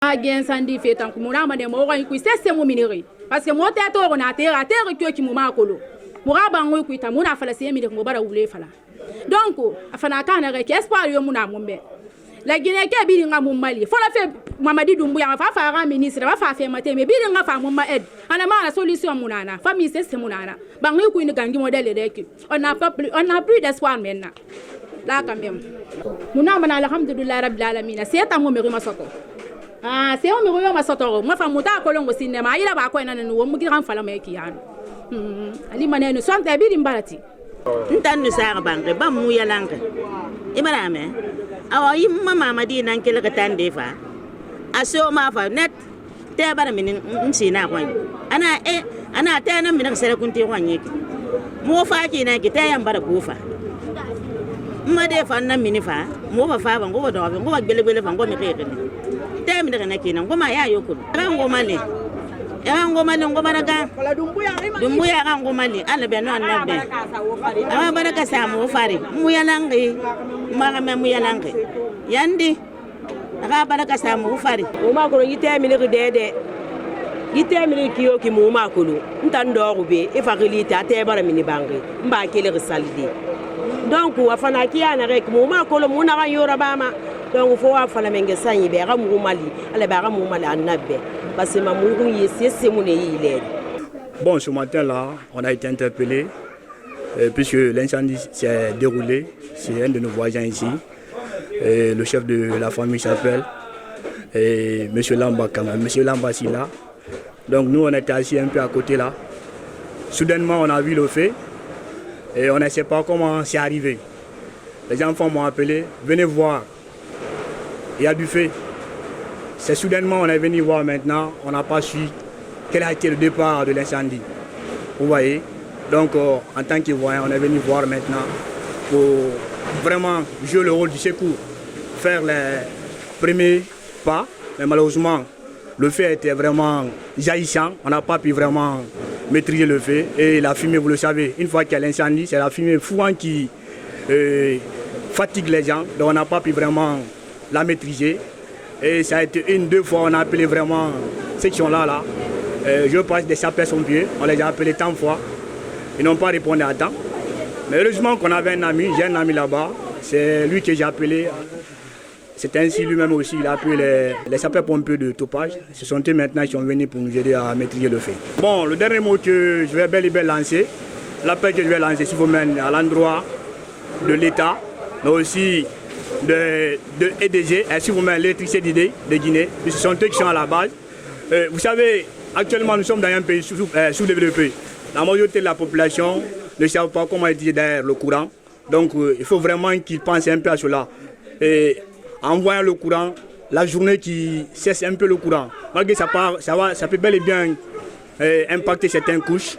Again Sandy fait tant que mon âme de mort en cuisse c'est mon minéré parce que moi tête on a terre qui m'a colo moura bango kuita mona fala c'est mi de mo bara wule fala donc afana kana rek espoir yo mona mombe la Guinée ke bi nga mo Mali fo la fait Mamadi Doumbouya fa fa ministre fa fa maté mais bi nga fa mo ma aide ana ma la solution monana famille c'est monana bango ku ni gangi modèle rek on n'a plus d'espoir maintenant là quand même mona mana alhamdulillah rabbil alamin c'est ta mo me soto ah c'est on me voit ma soto moi fa muta ko longo cinéma ila ba ko ena no mo giran fala me kiyano ali maneno so anta bi dimbalati ntan ni sa banke ba mu yalanke ibara me awa yimma Mamadi nan kele ka tande fa aso ma fa net te bara min nsina kwa ana ta nan min sare kunti kwa nyeki mo fa ki na ki ta yan bara bufa ma de fa nan min fa mo fa ba ngo do ngo ba gbele fa ngo mi keke te mi daga na ki na ngo ma ya yokul ngo mali ngo mali ngo baraka dumbuya ga ngo mali ala be no annabe ama baraka sa mo fari mu yalangi ma mu yalangi yandi aga baraka sa mo fari o ma ko yite mi ne dede yite mi ne kiyo ki mo ma ko lu ntan do ko be e fa gelite ate bara mi ni bangi mba kele risalidi donc wa fana kiya na rek mo ma ko lu mo na ga yora ba ma donc faut wa fana menge sanyi be ga mo mali ala ba ga mo mali annabe parce que ma mo c'est mon il. Bon, ce matin-là, on a été interpellé puisque l'incendie s'est déroulé. C'est un de nos voisins ici. Et le chef de la famille s'appelle M. Lamba quand même. M. Lamba est là. Donc nous, on était assis un peu à côté là. Soudainement, on a vu le feu et on ne sait pas comment c'est arrivé. Les enfants m'ont appelé, venez voir. Il y a du feu. C'est soudainement, on est venu voir maintenant, on n'a pas su quel a été le départ de l'incendie. Vous voyez? Donc, en tant que voyant, on est venu voir maintenant pour vraiment jouer le rôle du secours, faire les premiers pas. Mais malheureusement, le feu était vraiment jaillissant. On n'a pas pu vraiment maîtriser le feu. Et la fumée, vous le savez, une fois qu'il y a l'incendie, c'est la fumée fouante qui fatigue les gens. Donc, on n'a pas pu vraiment la maîtriser. Et ça a été deux fois, on a appelé vraiment ceux qui sont là. Je passe des sapeurs-pompiers, on les a appelés tant de fois. Ils n'ont pas répondu à temps. Mais heureusement qu'on avait un ami, j'ai un ami là-bas, c'est lui que j'ai appelé. C'est ainsi lui-même aussi, il a appelé les sapeurs-pompiers de Topage. Ce sont eux maintenant qui sont venus pour nous aider à maîtriser le feu. Bon, le dernier mot que je vais bel et bien lancer, l'appel que je vais lancer, s'il vous plaît, à l'endroit de l'État, mais aussi de EDG, ainsi vous mettez l'électricité de Guinée, ce sont eux qui sont à la base. Vous savez, actuellement nous sommes dans un pays sous-développé. La majorité de la population ne sait pas comment utiliser derrière le courant. Donc il faut vraiment qu'ils pensent un peu à cela. Et en voyant le courant, la journée qui cesse un peu le courant, malgré ça peut bel et bien impacter certaines couches.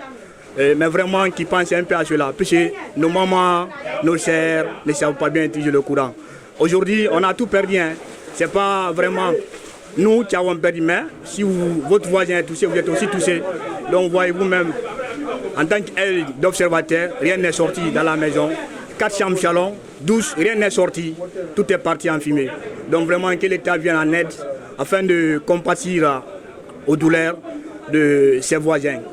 Mais vraiment qu'ils pensent un peu à cela. Puisque nos mamans, nos sœurs ne savent pas bien utiliser le courant. Aujourd'hui, on a tout perdu. Hein. Ce n'est pas vraiment nous qui avons perdu, mais si votre voisin est touché, vous êtes aussi touché. Donc voyez vous-même, en tant qu'observateur, rien n'est sorti dans la maison. 4 chambres salon, 12, rien n'est sorti. Tout est parti en fumée. Donc vraiment que l'État vienne en aide afin de compatir aux douleurs de ses voisins.